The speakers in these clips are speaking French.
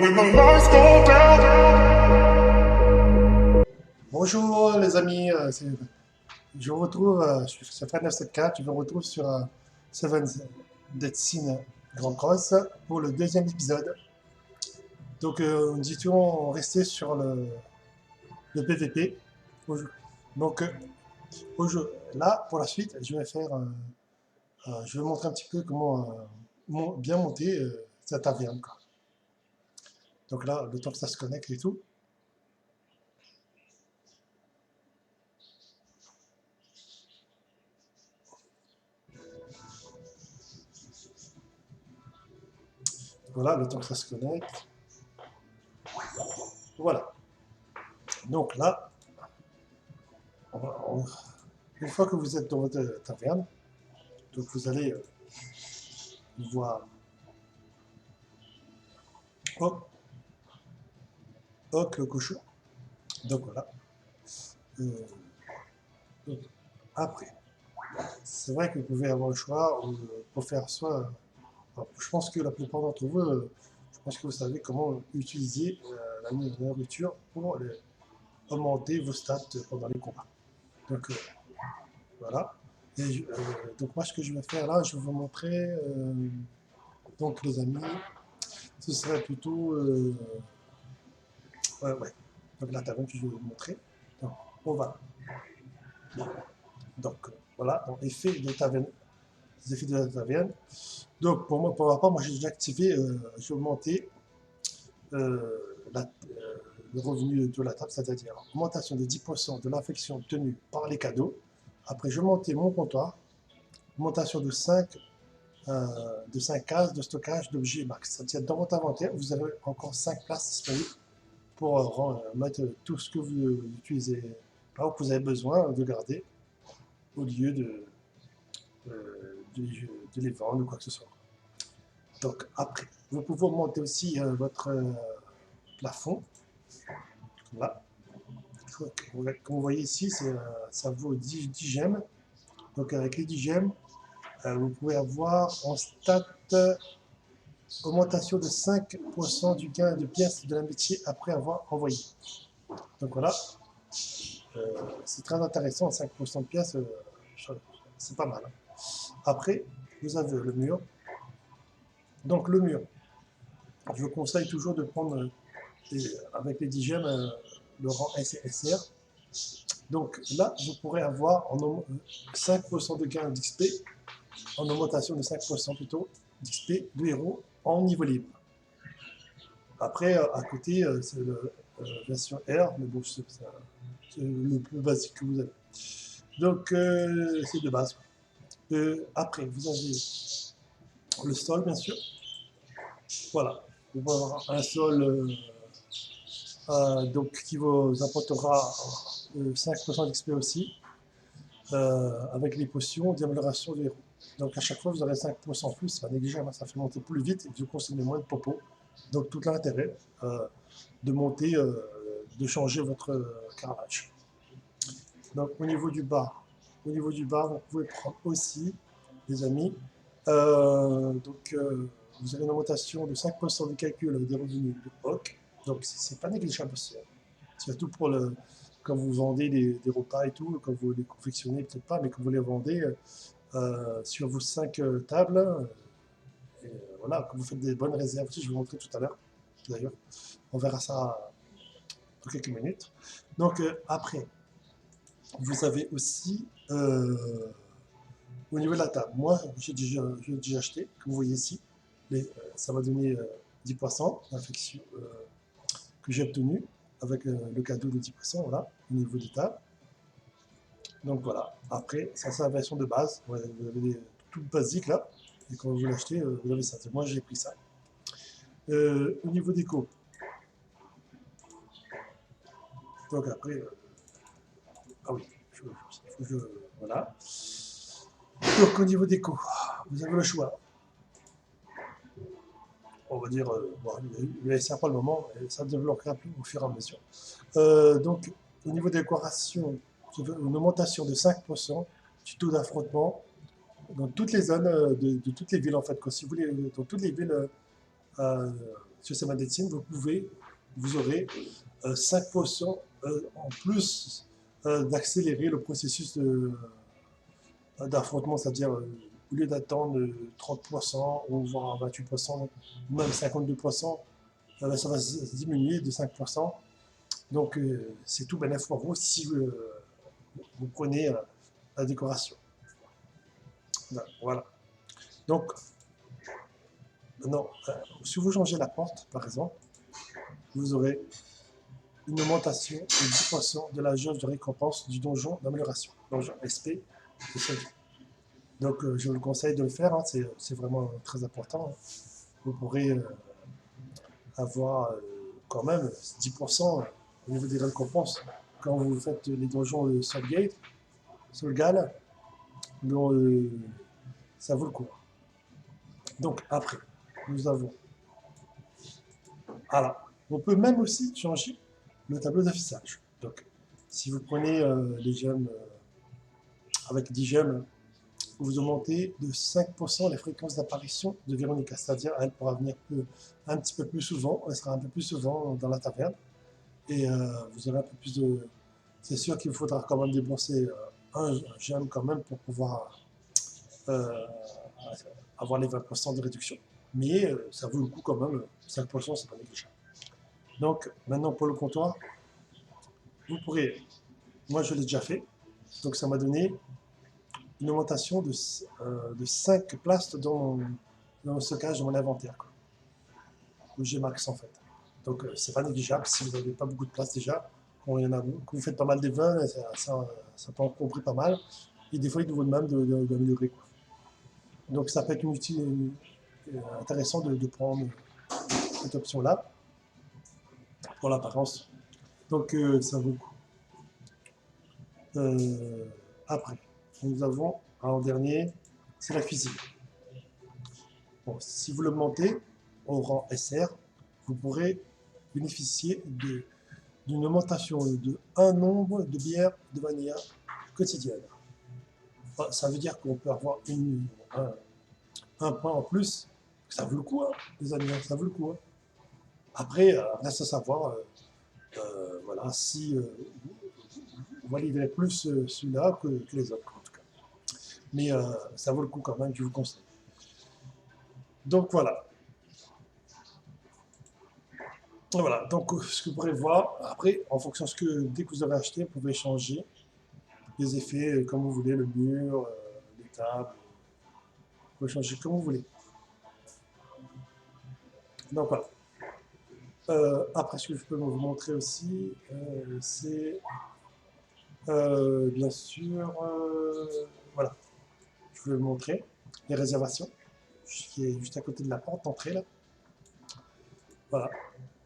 when the lights go down. Bonjour les amis, je vous retrouve sur Fred 974, je vous retrouve sur Seven Dead Sin Grand Cross pour le deuxième épisode. Donc nous étions restés sur le PVP. Donc là pour la suite je vais faire, je vais montrer un petit peu comment bien monter sa taverne, quoi. Donc là le temps que ça se connecte et tout. Voilà, le temps que ça se connecte. Voilà. Donc là, une fois que vous êtes dans votre taverne, donc vous allez voir hop, hop le cochon. Donc voilà. Donc, après, c'est vrai que vous pouvez avoir le choix pour faire soit. Je pense que la plupart d'entre vous, je pense que vous savez comment utiliser la nourriture pour augmenter vos stats pendant les combats. Donc voilà. Et donc moi, ce que je vais faire là, je vais vous montrer. Donc les amis, ce serait plutôt ouais. Donc la taverne que je vais vous montrer. Donc on va. Donc voilà, donc effet de taverne. Les effets de la taverne. Donc pour moi, pour ma part, moi j'ai déjà activé, j'ai augmenté le revenu de la table, c'est-à-dire augmentation de 10% de l'affection obtenue par les cadeaux. Après, je montais mon comptoir, augmentation de 5 cases de stockage d'objets max. C'est-à-dire dans votre inventaire, vous avez encore 5 places disponibles pour mettre tout ce que vous utilisez, par exemple, vous avez besoin de garder au lieu de les vendre ou quoi que ce soit. Donc après, vous pouvez augmenter aussi votre plafond. Voilà. Comme vous voyez ici, ça vaut 10 gemmes. Donc avec les 10 gemmes, vous pouvez avoir en stat augmentation de 5% du gain de pièces de l'amitié après avoir envoyé. Donc voilà, c'est très intéressant, 5% de pièces, c'est pas mal. Après, vous avez le mur. Donc le mur, je vous conseille toujours de prendre avec les 10 gemmes le rang SR. Donc là, vous pourrez avoir 5% de gain d'XP, en augmentation de 5% plutôt d'XP de héros en niveau libre. Après, à côté, c'est la version R, mais bon, c'est le plus basique que vous avez. Donc, c'est de base. Après, vous avez le sol, bien sûr. Voilà. Vous pouvez avoir un sol donc, qui vous apportera 5% d'XP aussi, avec les potions d'amélioration du héros. Donc à chaque fois, vous aurez 5% en plus, c'est pas négligeable, ça fait monter plus vite et vous consommez moins de popo. Donc tout l'intérêt de monter, de changer votre carrelage. Donc au niveau du bas, vous pouvez prendre aussi, les amis, vous avez une augmentation de 5% du calcul des revenus de POC. Donc c'est pas négligeable aussi. Surtout pour quand vous vendez des repas et tout, quand vous les confectionnez, peut-être pas, mais quand vous les vendez sur vos 5 tables, voilà, quand vous faites des bonnes réserves aussi, je vais vous montrer tout à l'heure, d'ailleurs, on verra ça dans quelques minutes. Donc après, vous avez aussi au niveau de la table, moi j'ai déjà acheté, comme vous voyez ici, ça m'a donné 10% d'infection que j'ai obtenu avec le cadeau de 10%, voilà, au niveau des tables. Donc voilà, après, ça c'est la version de base, vous avez tout basique là, et quand vous l'achetez, vous avez ça. Moi j'ai pris ça. Au niveau déco, donc après, ah oui, voilà. Donc au niveau déco, vous avez le choix. On va dire, bon, le SR pour le moment, ça développera plus au fur et à mesure. Donc au niveau décoration, une augmentation de 5% du taux d'affrontement dans toutes les zones de toutes les villes en fait. Si vous voulez, dans toutes les villes sur ces médecines, vous aurez 5% en plus d'accélérer le processus d'affrontement, c'est-à-dire au lieu d'attendre 30% ou voire 28%, ou même 52%, ça va se diminuer de 5%. Donc c'est tout bénéfice pour vous si vous prenez la décoration. Voilà. Donc, maintenant, si vous changez la porte, par exemple, vous aurez une augmentation de 10% de la jauge de récompense du donjon d'amélioration, donjon XP de celle. Donc, je vous conseille de le faire, hein, c'est vraiment très important. Hein. Vous pourrez avoir quand même 10% au niveau des récompenses quand vous faites les donjons de Soulgate, Soulgal, donc ça vaut le coup. Donc, après, nous avons. Alors, on peut même aussi changer le tableau d'affichage. Donc, si vous prenez les gemmes avec 10 gemmes, vous augmentez de 5% les fréquences d'apparition de Véronica, c'est-à-dire elle pourra venir un petit peu plus souvent, elle sera un peu plus souvent dans la taverne, et vous aurez un peu plus de... C'est sûr qu'il vous faudra quand même débourser un gemme quand même pour pouvoir euh, avoir les 20% de réduction, mais ça vaut le coup quand même, 5% c'est pas négligeable. Donc maintenant pour le comptoir, vous pourrez, moi je l'ai déjà fait, donc ça m'a donné une augmentation de 5 places dans le stockage de mon inventaire, quoi, où j'ai max en fait. Donc c'est pas négligeable si vous n'avez pas beaucoup de place déjà. Bon, il y en a, quand vous faites pas mal d'événements, ça peut encombrer pas mal. Et des fois, il vous demande d'améliorer. Donc ça peut être intéressant de prendre cette option-là pour l'apparence. Donc ça vaut le coup. Après, nous avons en dernier, c'est la cuisine. Bon, si vous l'augmentez au rang SR, vous pourrez bénéficier d'une augmentation de un nombre de bières de vanilla quotidienne. Ça veut dire qu'on peut avoir un point en plus. Ça vaut le coup, hein, les amis, ça vaut le coup. Hein. Après, reste à savoir voilà, si vous validerez plus celui-là que les autres, en tout cas. Mais ça vaut le coup quand même, je vous conseille. Donc voilà. Voilà, donc ce que vous pourrez voir, après, en fonction de ce que, dès que vous avez acheté, vous pouvez changer les effets comme vous voulez, le mur, les tables, vous pouvez changer comme vous voulez. Donc voilà. Après, ce que je peux vous montrer aussi, c'est bien sûr, voilà, je vais vous montrer les réservations, qui est juste à côté de la porte d'entrée là. Voilà,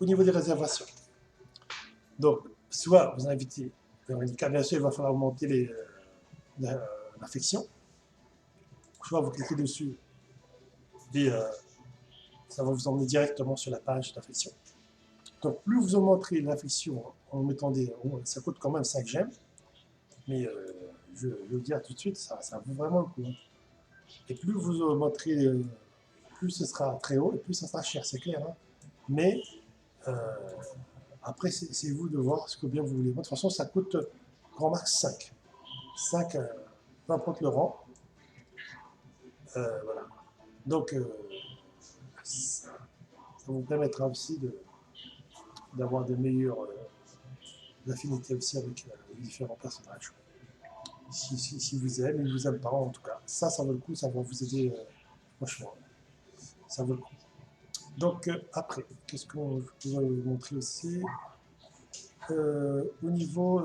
au niveau des réservations. Donc, soit vous invitez, bien sûr, il va falloir augmenter l'affection, soit vous cliquez dessus et ça va vous emmener directement sur la page d'affection. Donc, plus vous augmenterez l'affection en mettant des. Ça coûte quand même 5 gemmes, mais je vais vous dire tout de suite, ça vaut vraiment le coup. Hein. Et plus vous augmenterez, plus ce sera très haut et plus ça sera cher, c'est clair. Hein. Mais euh, après, c'est vous de voir ce que bien vous voulez. De toute façon, ça coûte grand max 5. 5, peu importe le rang. Voilà. Donc, ça vous permettra aussi d'avoir de meilleures affinités aussi avec les différents personnages. Si vous aimez, ils vous aiment pas en tout cas. Ça vaut le coup, ça va vous aider, franchement. Ça vaut le coup. Donc, après, qu'est-ce qu'on peut vous montrer aussi au niveau,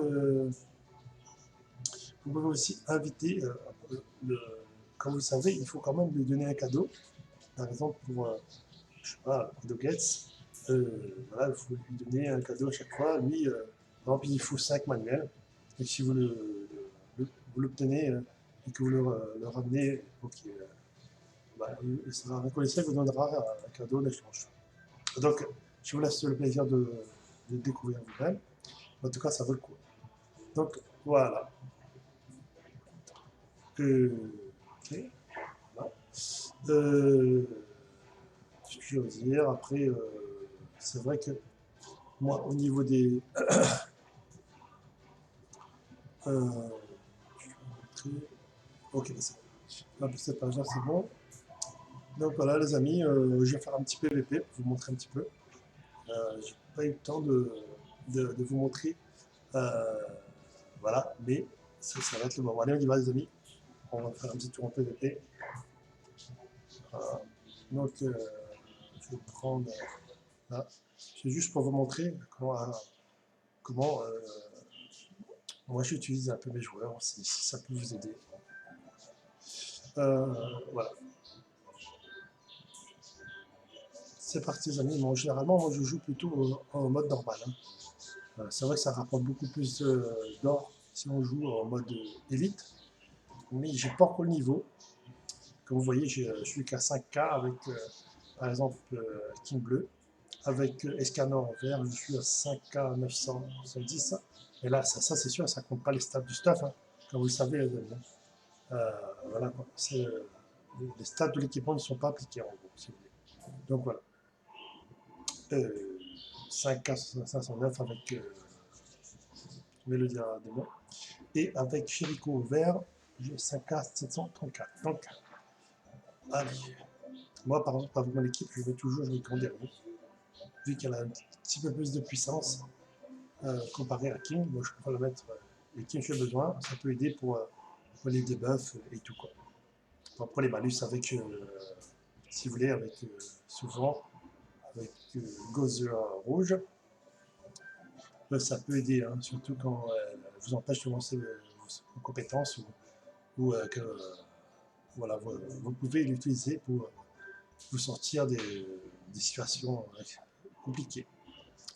vous pouvez aussi inviter, comme vous le savez, il faut quand même lui donner un cadeau. Par exemple, pour, je sais pas, pour De Gates, voilà, il faut lui donner un cadeau à chaque fois. Lui, par exemple, il faut 5 manuels. Et si vous l'obtenez et que vous le ramenez, okay, il sera reconnaissant, il vous donnera un cadeau d'échange. Donc, je vous laisse le plaisir de découvrir vous-même. En tout cas, ça vaut le coup. Donc, voilà. Ok. Voilà. Euh, ce que je veux dire. Après, c'est vrai que moi, au niveau des... euh, je vais montrer. Ok, c'est bon. Là, cette page-là, c'est bon. Donc voilà, les amis, je vais faire un petit PVP pour vous montrer un petit peu. J'ai pas eu le temps de vous montrer. Euh, voilà, mais ça va être le moment. Allez, on y va, les amis. On va faire un petit tour en PVP. Voilà. Donc, je vais prendre là. C'est juste pour vous montrer comment moi j'utilise un peu mes joueurs, si ça peut vous aider. Voilà. C'est parti, les amis. Bon, généralement, moi je joue plutôt en mode normal, hein. C'est vrai que ça rapporte beaucoup plus d'or si on joue en mode élite, mais j'ai pas encore le niveau. Comme vous voyez, je suis qu'à 5K avec, par exemple, King Bleu. Avec Escanor en vert, je suis à 5K 970. Et là, ça c'est sûr, ça compte pas les stats du stuff, hein, comme vous le savez, les amis, hein. Voilà, les stats de l'équipement ne sont pas appliqués, en gros, si vous voulez. Donc voilà. 5K 509 avec Mélodia Démon. Et avec Chérico au vert, j'ai 5K 734. Donc, allez. Moi, par exemple, avec mon équipe, je vais toujours jouer Canderou, vu qu'elle a un petit peu plus de puissance comparé à King. Moi, je préfère le mettre les King, j'ai besoin. Ça peut aider pour les debuffs et tout, quoi. Pour les malus avec, si vous voulez, avec souvent avec Gozer rouge. Ça peut aider, hein, surtout quand elle vous empêche de lancer vos compétences ou que voilà, vous pouvez l'utiliser pour vous sortir des situations compliquées,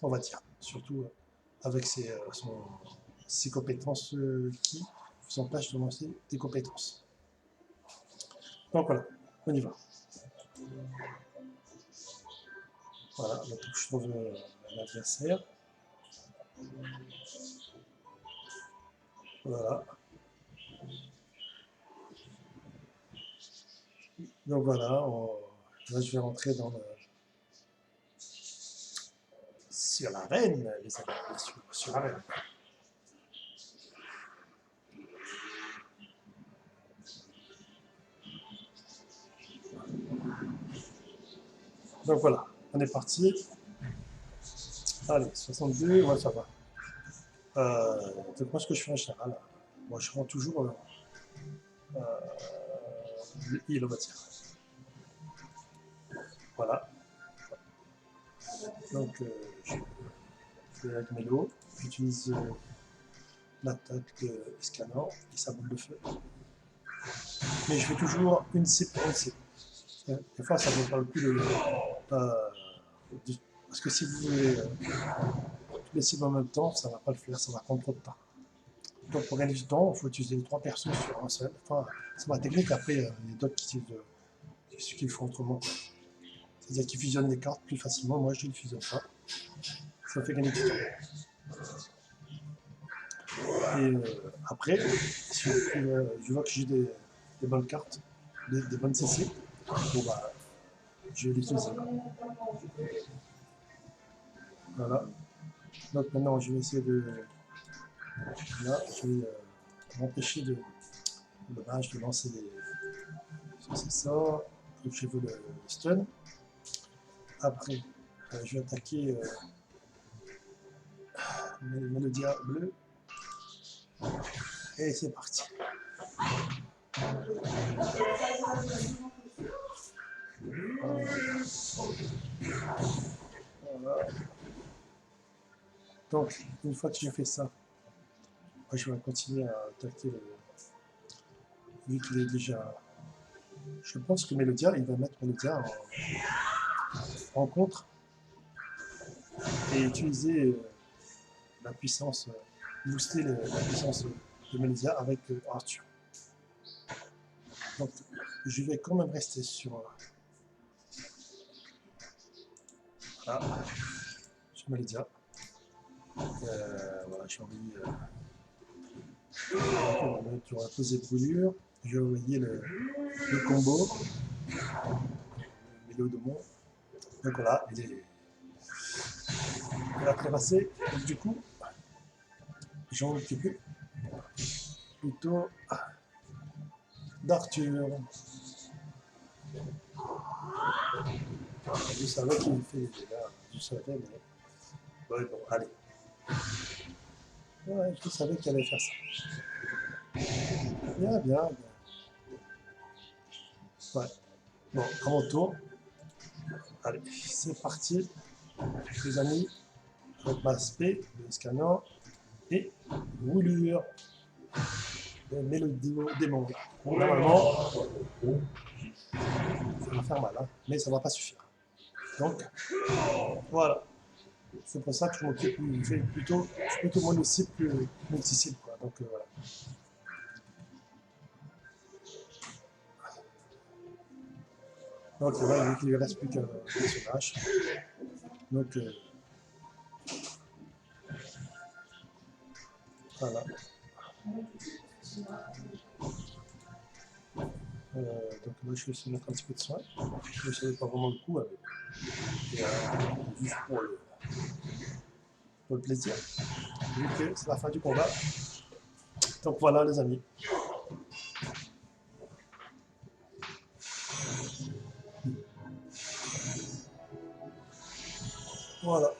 on va dire. Surtout avec ses compétences qui vous empêchent de lancer des compétences. Donc voilà, on y va. Voilà, donc je trouve l'adversaire. Voilà. Donc voilà, là je vais rentrer sur l'arène, les amis, sur l'arène. Donc voilà, on est parti. Allez, 62, ouais, ça va. Donc moi, ce que je fais en général, moi, je rends toujours le heal, on va dire. Voilà. Donc, je vais avec Mélo, j'utilise l'attaque de Escanor et sa boule de feu. Mais je fais toujours une cible pour une cible. Des fois, ça ne vaut pas le coup parce que si vous voulez toutes les cibles en même temps, ça ne va pas le faire, ça va prendre trop de temps. Donc pour gagner du temps, il faut utiliser les 3 persos sur un seul. Enfin, c'est ma technique, après, il y a d'autres qui le font autrement. C'est-à-dire qu'ils fusionnent les cartes plus facilement, moi je ne le fusionne pas. Ça fait gagner du temps. Et après, si je vois que j'ai des bonnes cartes, des bonnes CC, bon bah, je vais les utiliser. Voilà. Donc maintenant, je vais essayer de... Là, je vais m'empêcher de lancer des... C'est ça. Donc je veux le stun. Après, je vais attaquer Mélodia bleu. Et c'est parti. Voilà. Donc, une fois que j'ai fait ça, je vais continuer à attaquer vu qu'il est déjà... Je pense que Mélodia, il va mettre Mélodia en contre et utiliser la puissance, booster la puissance de Mélodia avec Arthur. Donc, je vais quand même rester sur... Voilà, sur Mélodia. Voilà, j'ai envie... tu auras posé brûlure. Je vais envoyer le combo. Mélo de mon. Donc voilà, il a traversé. Donc du coup, j'en occupe plutôt d'Arthur. Je savais qu'il fait des dégâts, je savais, mais ouais, bon, allez. Ouais, je savais qu'il allait faire ça. Bien, bien, bien. Ouais. Bon, à mon tour. Allez, c'est parti, les amis. Avec ma SP, le scanner et roulure. Mais le démon. Bon, normalement, ça va faire mal, hein, mais ça ne va pas suffire. Donc, voilà. C'est pour ça que je m'occupe, je fais plutôt mono-cible que multi-cible, quoi. Donc, voilà. Donc, là, vu qu'il ne reste plus qu'un personnage. Donc, voilà. Donc, moi, je vais essayer de mettre un petit peu de soin. Je ne savais pas vraiment le coup avec. Et, juste pour le plaisir. Vu que c'est la fin du combat. Donc, voilà, les amis. Voilà.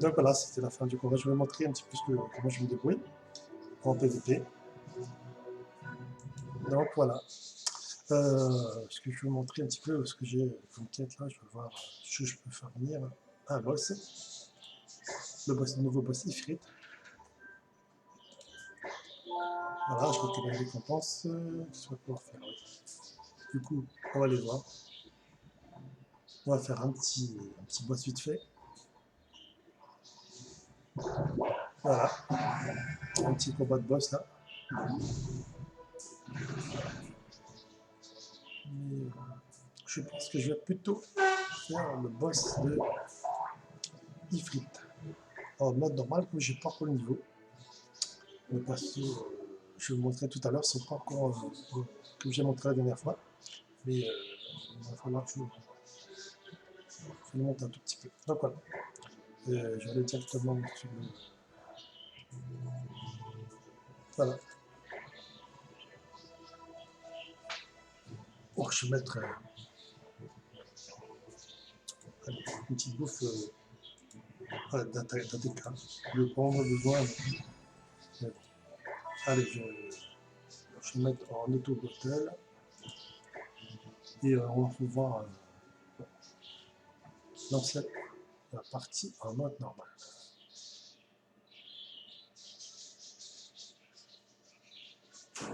Donc voilà, c'était la fin du combat. Je vais vous montrer un petit peu comment je me débrouille en PvP. Donc voilà. Ce que je vais vous montrer un petit peu ce que j'ai comme quête là. Je vais voir si je peux faire venir un boss. Le nouveau boss Ifrit. Voilà, je récupère les récompenses. Qu'est-ce qu'on va pouvoir faire? Oui. Du coup, on va les voir. On va faire un petit boss vite fait. Voilà. Un petit combat de boss là. Mais je pense que je vais plutôt faire le boss de Ifrit. En mode normal, comme j'ai pas encore le niveau. Le perso, je vous montrerai tout à l'heure, c'est pas encore comme j'ai montré la dernière fois. Mais il va falloir que je le monte un tout petit peu. Donc voilà. Je vais aller directement sur le. Voilà. Oh, je vais mettre une petite bouffe d'ATK. Je vais pas en avoir besoin. Mais bon. Allez, je vais mettre en auto-bottle. Et on va pouvoir lancer la partie en mode normal.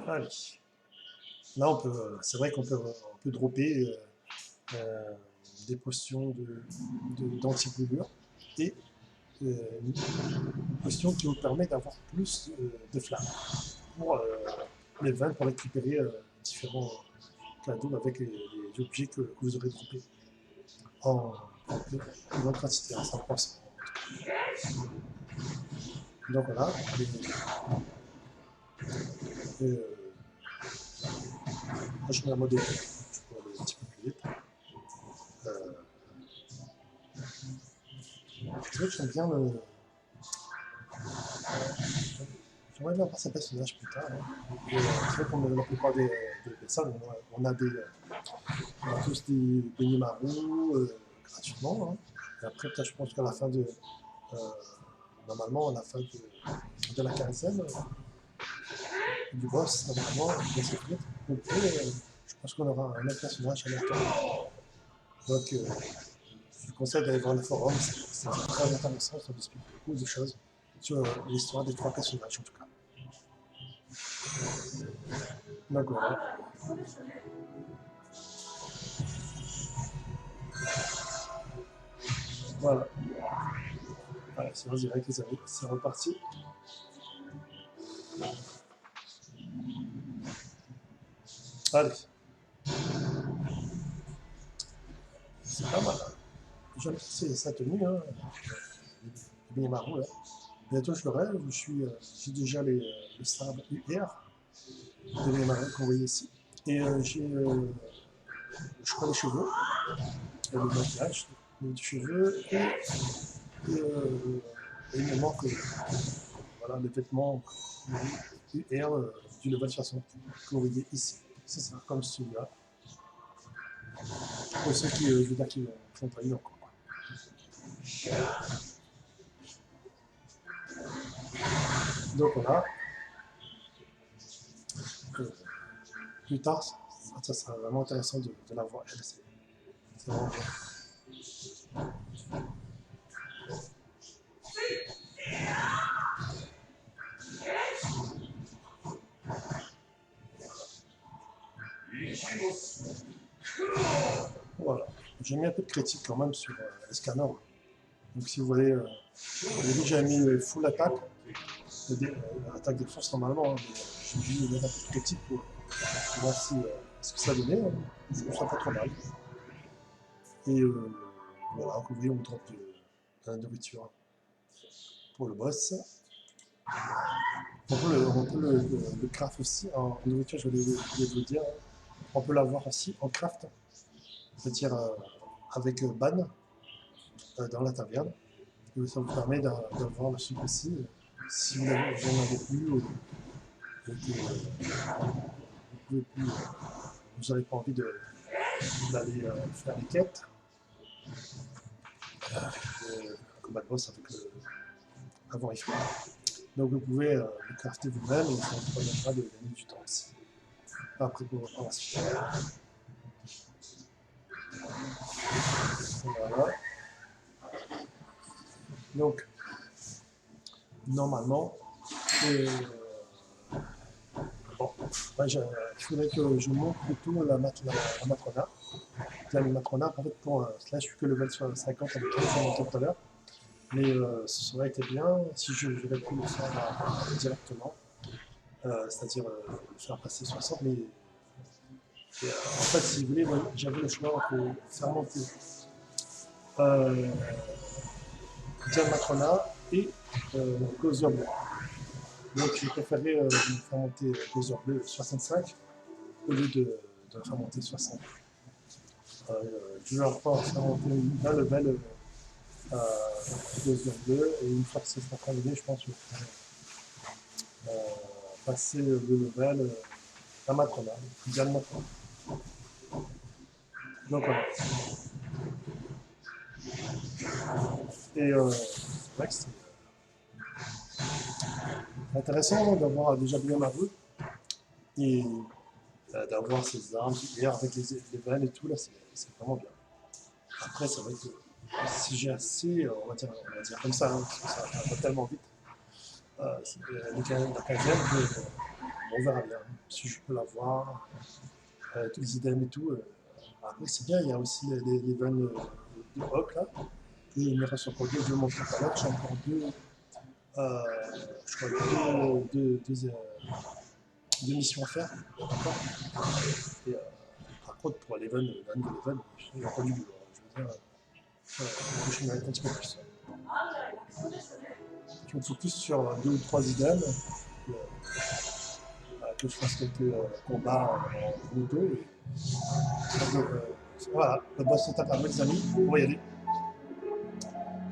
Allez. Là, c'est vrai qu'on peut dropper des potions d'anti-brûlure et une potion qui vous permet d'avoir plus de flammes pour les vins pour récupérer différents cadeaux avec les objets que vous aurez droppés en grande quantité, à 100%. Donc voilà, moi je mets un mode je peux aller un petit peu plus vite. C'est vrai que j'aime bien le. J'aimerais bien voir ces personnages plus tard. Hein. C'est vrai qu'on la plupart des personnes, on a tous des Nimaru gratuitement. Hein. Et après, peut-être, je pense qu'à la fin euh, normalement, à la fin de la quinzaine, du boss, normalement, dans ces frites, je pense qu'on aura un autre personnage à l'intérieur. Donc, je vous conseille d'aller voir le forum, c'est très intéressant, ça explique beaucoup de choses sur l'histoire des 3 personnages en tout cas. Donc voilà. Voilà. Voilà, c'est en direct les amis, c'est reparti. Allez. C'est pas mal. J'aime sa tenue, hein. Bien marrant là. Bientôt je l'aurai, j'ai déjà les stars UR de mes marins qu'on voyait ici. Et je crois les cheveux, le maquillage, les cheveux, et il me manque voilà, les vêtements UR du level 60 que vous voyez ici. C'est ça, comme celui-là. Pour ceux qui, je veux dire, qui font travailler encore. Donc voilà. Plus tard, ça sera vraiment intéressant de la voir. C'est vraiment bien. Voilà. J'ai mis un peu de critique quand même sur les scanners. Donc si vous voyez, au début j'ai mis full attaque, attaque de force normalement, hein, mais j'ai dû mettre un peu de critique pour voir si, ce que ça donnait. Hein. Je trouve ça pas trop mal. Et voilà, vous voyez, on drop de la nourriture pour le boss. On peut le craft aussi en nourriture, je voulais vous dire. On peut l'avoir aussi en craft, c'est-à-dire avec ban dans la taverne. Et ça vous permet d'avoir le sucre aussi. Si vous n'en avez plus, ou que vous n'avez pas envie d'aller faire les quêtes, combat de boss avec avant Ifrit. Donc vous pouvez le crafter vous-même et ça vous permettra de gagner du temps aussi. Après pour la suite. Voilà. Donc normalement, bon, il faudrait que je monte plutôt la matrona. La matrona, en fait, pour là, je suis que level 50 avec elle, j'ai monté tout à l'heure. Mais ça aurait été bien si j'avais pu le faire directement, c'est-à-dire le faire passer 60. Mais en fait, si vous voulez, j'avais le choix entre faire monter Diane Matrona et Gozer Bleu. Donc j'ai préféré faire monter Gozer Bleu 65 au lieu de faire monter 60. Je vais encore faire monter d'un level Gozer Bleu et une fois que c'est terminé, je pense que je vais passer le level à Matrona, Diane Matrona. Donc voilà. Et c'est vrai que c'est intéressant d'avoir déjà bien ma rue et d'avoir ces armes et avec les vannes et tout, là, c'est vraiment bien. Après, c'est vrai que si j'ai assez, on va dire comme ça, hein, parce que ça va tellement vite, la 15e, on verra bien. Si je peux l'avoir, tous les items et tout. Après, c'est bien, il y a aussi les vannes de Hawk, là. Et il me reste encore deux, je vais montrer tout à l'heure. J'ai encore euh, je crois, deux missions à faire. D'accord. Et, par contre, pour l'Even, la nouvelle Even, il n'y a pas du boulot. Je veux dire, je mérite un petit peu plus. Je me focus sur deux ou trois items, que je fasse quelques combats en moto. Donc, voilà, le boss est à mes amis, on va y aller.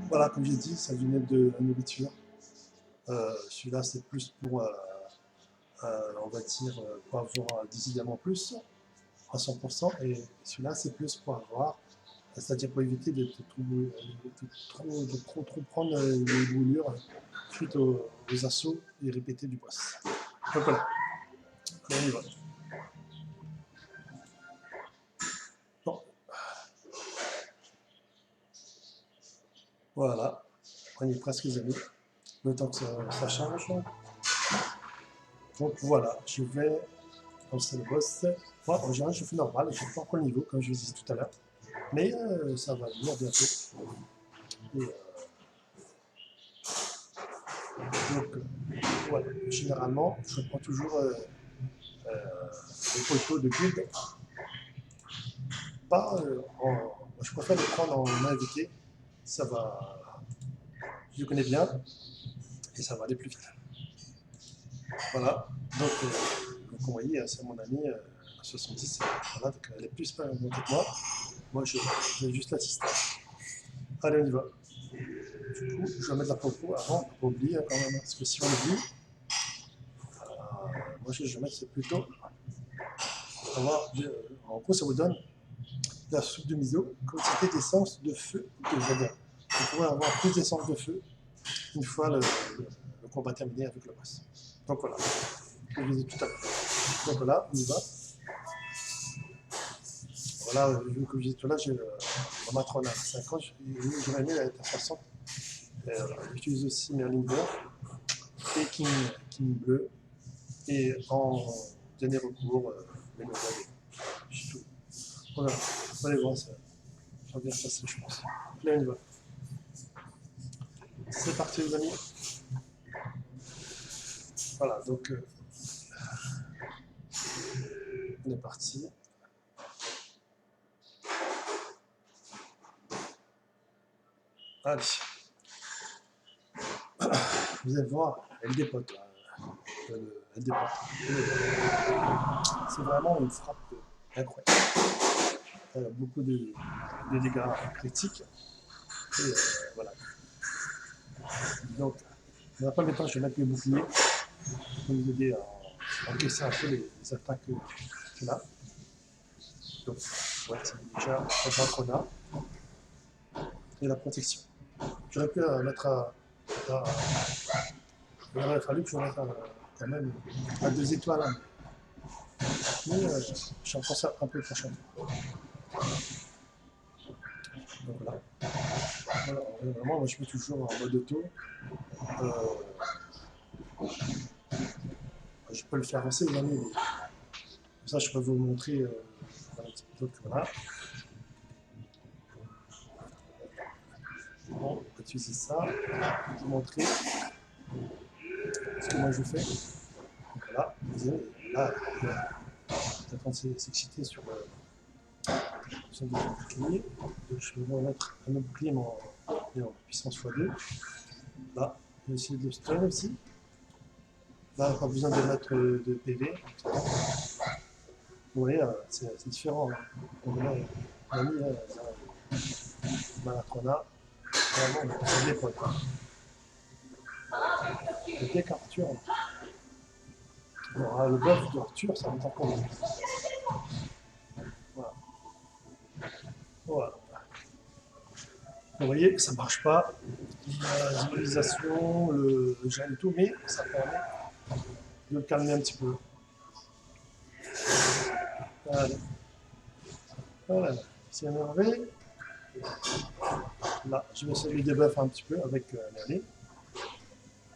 Voilà, comme j'ai dit, ça venait de la nourriture. Celui-là, c'est plus pour, on va dire, pour avoir des items en plus, à 100%. Et celui-là, c'est plus pour avoir, c'est-à-dire pour éviter de trop prendre les brûlures suite aux assauts et répétés du boss. Donc voilà, on y va. Bon, voilà, on y est presque les amis. Le temps que ça change. Donc voilà, je vais lancer le boss. Moi, en général, je fais normal, je ne fais pas encore le niveau, comme je vous disais tout à l'heure. Mais ça va venir bientôt. Et, donc, voilà, généralement, je prends toujours les photos de guide. Pas je préfère les prendre en invité. Ça va. Je connais bien et ça va aller plus vite. Voilà. Donc vous voyez, c'est mon ami 70, voilà, donc elle est plus pas montée que moi. Moi, je vais juste l'assister. Allez, on y va. Du coup, je vais mettre la popo avant, pour pas oublier quand même, parce que si on oublie, moi, je vais mettre plutôt avoir, en gros, ça vous donne la soupe de miso, quantité d'essence de feu que je vais dire. Vous pourrez avoir plus d'essence de feu une fois le combat terminé avec le boss. Donc voilà, je vous ai tout à l'heure. Donc voilà, on y va. Voilà, comme je disais tout à l'heure, j'ai ma matrone à 5 ans, j'aurais aimé être à 60. J'utilise aussi Merlin Vert et King Bleu. Et en dernier recours, les nouvelles. C'est tout. Voilà, on va aller voir ça. Ça va bien se passer, je pense. Là, on y va. C'est parti, les amis. Voilà, donc on est parti. Allez. Vous allez voir, elle dépote. Elle dépote. C'est vraiment une frappe incroyable. Beaucoup de dégâts critiques. Et voilà. Donc, dans un premier temps, je vais mettre le bouclier pour vous aider à encaisser un peu les attaques qu'il a. Donc, voici déjà la dracona et la protection. J'aurais pu mettre il aurait fallu que je mette quand même à 2 étoiles. Hein. Mais j'en pense un peu prochain. Donc voilà. Voilà. Vraiment, moi je mets toujours en mode auto. Euh, je peux le faire aussi, les amis. Comme ça, je peux vous montrer. Donc voilà. Bon, on va utiliser ça. Je vais vous montrer ce que moi je fais. Donc voilà. Vous voyez, là, il est en train de s'exciter sur son bouclier. Donc, je vais vous mettre un autre bouclier en puissance x2. Là, je vais essayer de stun aussi. Là, pas besoin de mettre de PV. Vous voyez, c'est différent. Hein. Donc là, on a mis Malatrona. Vraiment, on les potes. Le deck Arthur. Alors, le buff d'Arthur, ça va être encore mieux. Voilà. Voilà. Vous voyez, ça marche pas. La visualisation, le gel et tout, mais ça permet de le calmer un petit peu. Allez. Voilà. C'est énervé. Là, je vais essayer de le débuffer un petit peu avec Merlin.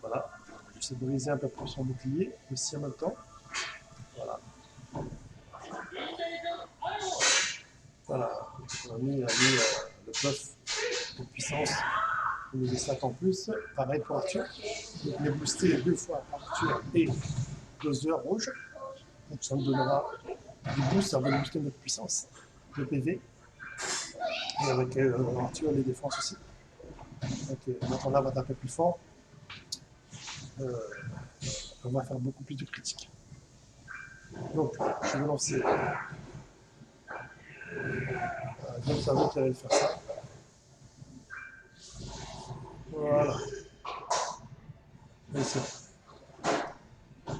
Voilà. J'essaie de briser un peu plus son bouclier aussi en même temps. Voilà. Voilà. On a mis le buff de puissance au niveau des stats en plus. Pareil pour Arthur. Donc, on est boosté 2 fois Arthur et Dozer rouge. Donc ça nous donnera du boost, ça va booster notre puissance de PV. Et avec Arthur, les défenses aussi. Donc quand on va taper plus fort, on va faire beaucoup plus de critiques. Donc, je vais lancer. Donc, ça va faire ça. Voilà. Et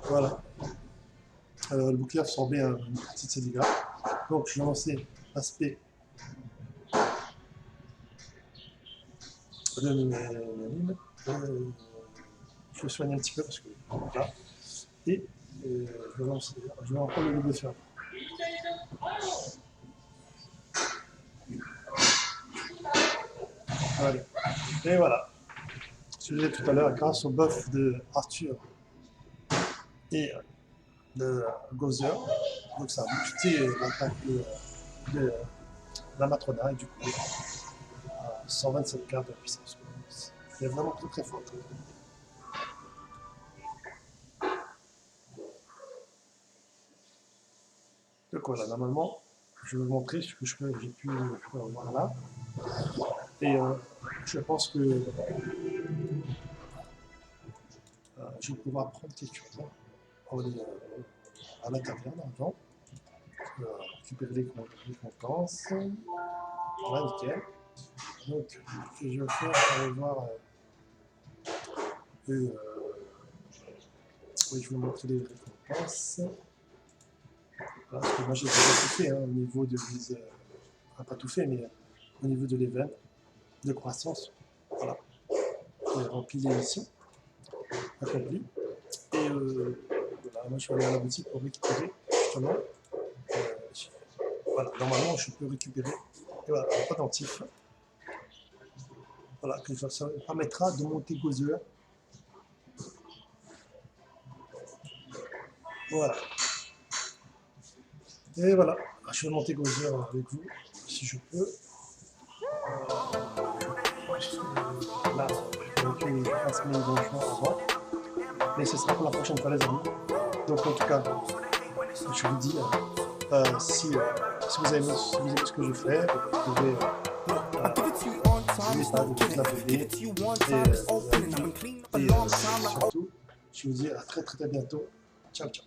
voilà. Le bouclier absorbait une partie de ses dégâts. Donc, je vais lancer l'aspect de mes mines. Je vais soigner un petit peu parce que là. Et je vais encore le faire. Allez. Et voilà. Ce que je disais tout à l'heure, grâce au buff de Arthur et de Gozer, donc ça a boosté l'attaque de la Matrona et du coup à 127 cartes de puissance. C'est vraiment très très fort. Donc voilà, normalement, je vais vous montrer ce que j'ai pu avoir là. Et je pense que je vais pouvoir prendre quelque chose à la taverne avant. récupérer les récompenses. Voilà, nickel. Donc, ce que je vais faire, on va voir. Oui, je vais vous montrer les récompenses. Voilà, parce que moi, j'ai déjà tout fait hein, au niveau de mes. Enfin, pas tout fait, mais au niveau de l'event, de croissance. Voilà. J'ai rempli les missions accomplies. Et voilà, moi, je vais aller à la boutique pour récupérer justement. Voilà, normalement, je peux récupérer voilà, un pendentif. Voilà, que ça me permettra de monter Gozer. Voilà. Et voilà, je vais monter Gozer avec vous, si je peux. Là, je fasse mes donjons avant. Mais ce sera pour la prochaine fois, les amis. Donc, en tout cas, je vous dis, si vous aimez ce que je fais, vous pouvez n'oubliez pas de vous abonner et surtout, je vous dis à très très bientôt. Ciao ciao.